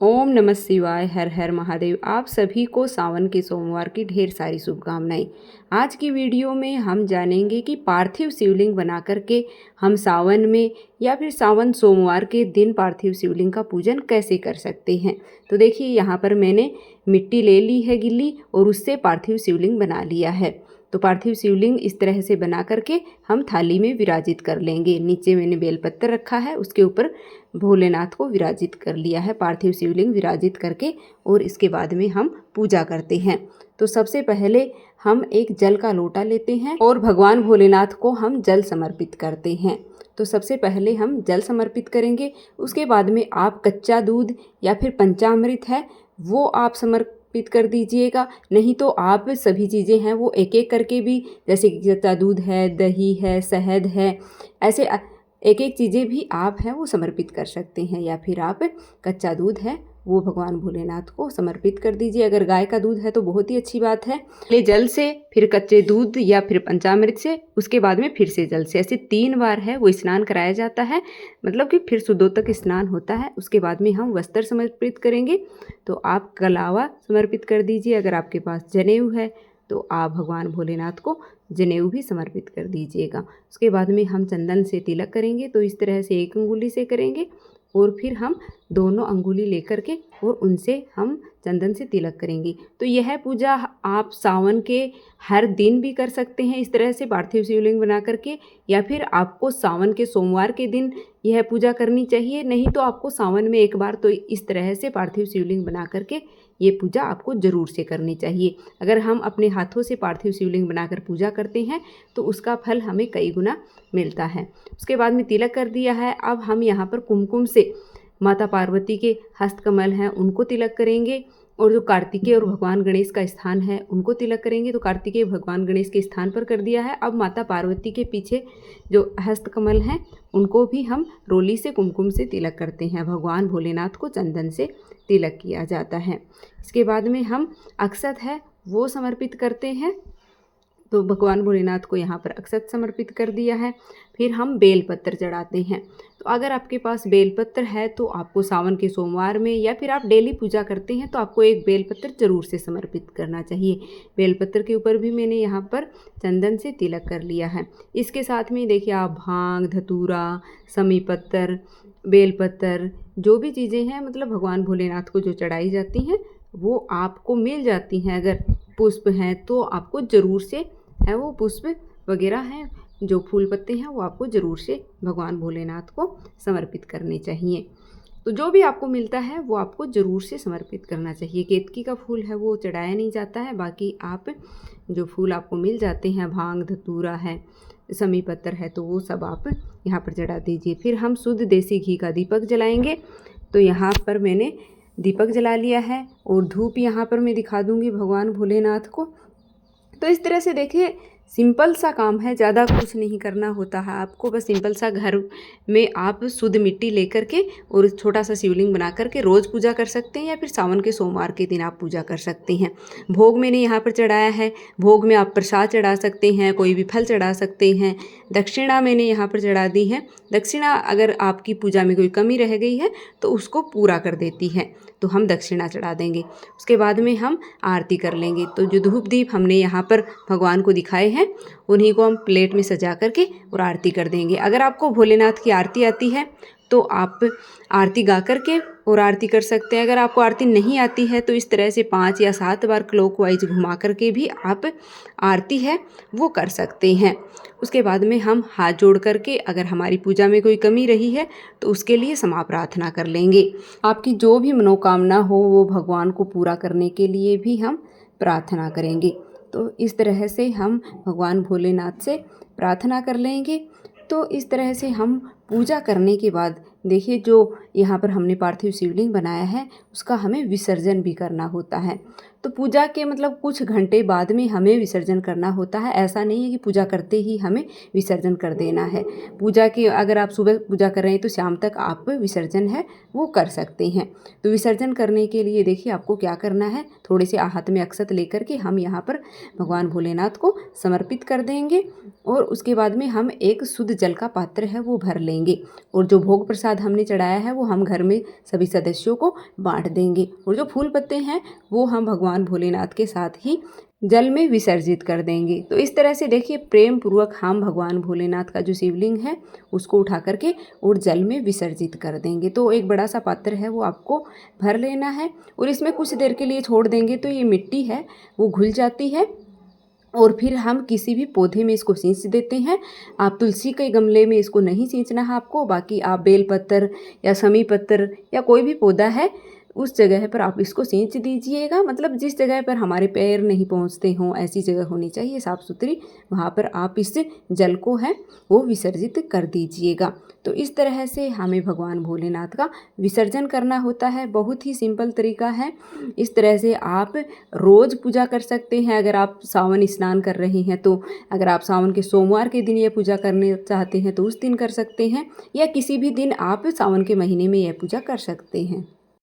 ओम नमः शिवाय। हर हर महादेव। आप सभी को सावन के सोमवार की ढेर सारी शुभकामनाएं। आज की वीडियो में हम जानेंगे कि पार्थिव शिवलिंग बना करके हम सावन में या फिर सावन सोमवार के दिन पार्थिव शिवलिंग का पूजन कैसे कर सकते हैं। तो देखिए, यहाँ पर मैंने मिट्टी ले ली है गिल्ली और उससे पार्थिव शिवलिंग बना लिया है। तो पार्थिव शिवलिंग इस तरह से बना करके हम थाली में विराजित कर लेंगे। नीचे मैंने बेलपत्र रखा है, उसके ऊपर भोलेनाथ को विराजित कर लिया है। पार्थिव शिवलिंग विराजित करके और इसके बाद में हम पूजा करते हैं। तो सबसे पहले हम एक जल का लोटा लेते हैं और भगवान भोलेनाथ को हम जल समर्पित करते हैं। तो सबसे पहले हम जल समर्पित करेंगे। उसके बाद में आप कच्चा दूध या फिर पंचामृत है वो आप समर्पित कर दीजिएगा। नहीं तो आप सभी चीज़ें हैं वो एक एक करके भी, जैसे कि कच्चा दूध है, दही है, शहद है, ऐसे एक एक चीज़ें भी आप हैं वो समर्पित कर सकते हैं। या फिर आप कच्चा दूध है वो भगवान भोलेनाथ को समर्पित कर दीजिए। अगर गाय का दूध है तो बहुत ही अच्छी बात है। पहले जल से, फिर कच्चे दूध या फिर पंचामृत से, उसके बाद में फिर से जल से, ऐसे 3 बार है वो स्नान कराया जाता है। मतलब कि फिर शुद्धोदक स्नान होता है। उसके बाद में हम वस्त्र समर्पित करेंगे। तो आप कलावा समर्पित कर दीजिए। अगर आपके पास जनेऊ है तो आप भगवान भोलेनाथ को जनेऊ भी समर्पित कर दीजिएगा। उसके बाद में हम चंदन से तिलक करेंगे। तो इस तरह से एक अंगुली से करेंगे और फिर हम दोनों अंगुली लेकर के और उनसे हम चंदन से तिलक करेंगे। तो यह पूजा आप सावन के हर दिन भी कर सकते हैं इस तरह से पार्थिव शिवलिंग बना करके, या फिर आपको सावन के सोमवार के दिन यह पूजा करनी चाहिए। नहीं तो आपको सावन में एक बार तो इस तरह से पार्थिव शिवलिंग बना करके ये पूजा आपको ज़रूर से करनी चाहिए। अगर हम अपने हाथों से पार्थिव शिवलिंग बनाकर पूजा करते हैं तो उसका फल हमें कई गुना मिलता है। उसके बाद में तिलक कर दिया है। अब हम यहाँ पर कुमकुम से माता पार्वती के हस्तकमल हैं उनको तिलक करेंगे, और जो कार्तिकेय और भगवान गणेश का स्थान है उनको तिलक करेंगे। तो कार्तिकेय भगवान गणेश के स्थान पर कर दिया है। अब माता पार्वती के पीछे जो हस्तकमल हैं उनको भी हम रोली से कुमकुम से तिलक करते हैं। भगवान भोलेनाथ को चंदन से तिलक किया जाता है। इसके बाद में हम अक्षत है वो समर्पित करते हैं। तो भगवान भोलेनाथ को यहाँ पर अक्षत समर्पित कर दिया है। फिर हम बेलपत्र चढ़ाते हैं। तो अगर आपके पास बेलपत्र है तो आपको सावन के सोमवार में या फिर आप डेली पूजा करते हैं तो आपको एक बेलपत्र ज़रूर से समर्पित करना चाहिए। बेलपत्र के ऊपर भी मैंने यहाँ पर चंदन से तिलक कर लिया है। इसके साथ में देखिए आप भांग, धतूरा, समी पत्तर, बेलपत्र, जो भी चीज़ें हैं मतलब भगवान भोलेनाथ को जो चढ़ाई जाती हैं वो आपको मिल जाती हैं। अगर पुष्प हैं तो आपको ज़रूर से है वो पुष्प वगैरह हैं, जो फूल पत्ते हैं वो आपको ज़रूर से भगवान भोलेनाथ को समर्पित करने चाहिए। तो जो भी आपको मिलता है वो आपको ज़रूर से समर्पित करना चाहिए। केतकी का फूल है वो चढ़ाया नहीं जाता है। बाकी आप जो फूल आपको मिल जाते हैं, भांग, धतूरा है, समी पत्तर है, तो वो सब आप यहाँ पर चढ़ा दीजिए। फिर हम शुद्ध देसी घी का दीपक जलाएंगे। तो यहाँ पर मैंने दीपक जला लिया है और धूप यहाँ पर मैं दिखा दूँगी भगवान भोलेनाथ को। तो इस तरह से देखिए सिंपल सा काम है, ज़्यादा कुछ नहीं करना होता है आपको। बस सिंपल सा घर में आप शुद्ध मिट्टी लेकर के और छोटा सा शिवलिंग बना करके रोज़ पूजा कर सकते हैं, या फिर सावन के सोमवार के दिन आप पूजा कर सकते हैं। भोग मैंने यहाँ पर चढ़ाया है। भोग में आप प्रसाद चढ़ा सकते हैं, कोई भी फल चढ़ा सकते हैं। दक्षिणा मैंने यहाँ पर चढ़ा दी है। दक्षिणा अगर आपकी पूजा में कोई कमी रह गई है तो उसको पूरा कर देती है, तो हम दक्षिणा चढ़ा देंगे। उसके बाद में हम आरती कर लेंगे। तो जो धूप दीप हमने यहाँ पर भगवान को दिखाए हैं उन्हीं को हम प्लेट में सजा करके और आरती कर देंगे। अगर आपको भोलेनाथ की आरती आती है तो आप आरती गा करके और आरती कर सकते हैं। अगर आपको आरती नहीं आती है तो इस तरह से 5 या 7 बार क्लॉकवाइज घुमा करके भी आप आरती है वो कर सकते हैं। उसके बाद में हम हाथ जोड़ करके अगर हमारी पूजा में कोई कमी रही है तो उसके लिए क्षमा प्रार्थना कर लेंगे। आपकी जो भी मनोकामना हो वो भगवान को पूरा करने के लिए भी हम प्रार्थना करेंगे। तो इस तरह से हम भगवान भोलेनाथ से प्रार्थना कर लेंगे। तो इस तरह से हम पूजा करने के बाद देखिए जो यहाँ पर हमने पार्थिव शिवलिंग बनाया है उसका हमें विसर्जन भी करना होता है। तो पूजा के मतलब कुछ घंटे बाद में हमें विसर्जन करना होता है। ऐसा नहीं है कि पूजा करते ही हमें विसर्जन कर देना है। पूजा के अगर आप सुबह पूजा कर रहे हैं तो शाम तक आप विसर्जन है वो कर सकते हैं। तो विसर्जन करने के लिए देखिए आपको क्या करना है, थोड़े से हाथ में अक्षत लेकर के हम यहाँ पर भगवान भोलेनाथ को समर्पित कर देंगे और उसके बाद में हम एक शुद्ध जल का पात्र है वो भर लेंगे और जो भोग प्रसाद प्रसाद हमने चढ़ाया है वो हम घर में सभी सदस्यों को बांट देंगे। और जो फूल पत्ते हैं वो हम भगवान भोलेनाथ के साथ ही जल में विसर्जित कर देंगे। तो इस तरह से देखिए प्रेम पूर्वक हम भगवान भोलेनाथ का जो शिवलिंग है उसको उठा करके और जल में विसर्जित कर देंगे। तो एक बड़ा सा पात्र है वो आपको भर लेना है और इसमें कुछ देर के लिए छोड़ देंगे तो ये मिट्टी है वो घुल जाती है और फिर हम किसी भी पौधे में इसको सींच देते हैं। आप तुलसी के गमले में इसको नहीं सींचना है आपको, बाकी आप बेल पत्तर या समी पत्तर या कोई भी पौधा है उस जगह पर आप इसको सींच दीजिएगा। मतलब जिस जगह पर हमारे पैर नहीं पहुंचते हों ऐसी जगह होनी चाहिए साफ़ सुथरी, वहाँ पर आप इस जल को है वो विसर्जित कर दीजिएगा। तो इस तरह से हमें भगवान भोलेनाथ का विसर्जन करना होता है। बहुत ही सिंपल तरीका है। इस तरह से आप रोज़ पूजा कर सकते हैं। अगर आप सावन स्नान कर रहे हैं तो अगर आप सावन के सोमवार के दिन यह पूजा करने चाहते हैं तो उस दिन कर सकते हैं, या किसी भी दिन आप सावन के महीने में यह पूजा कर सकते हैं।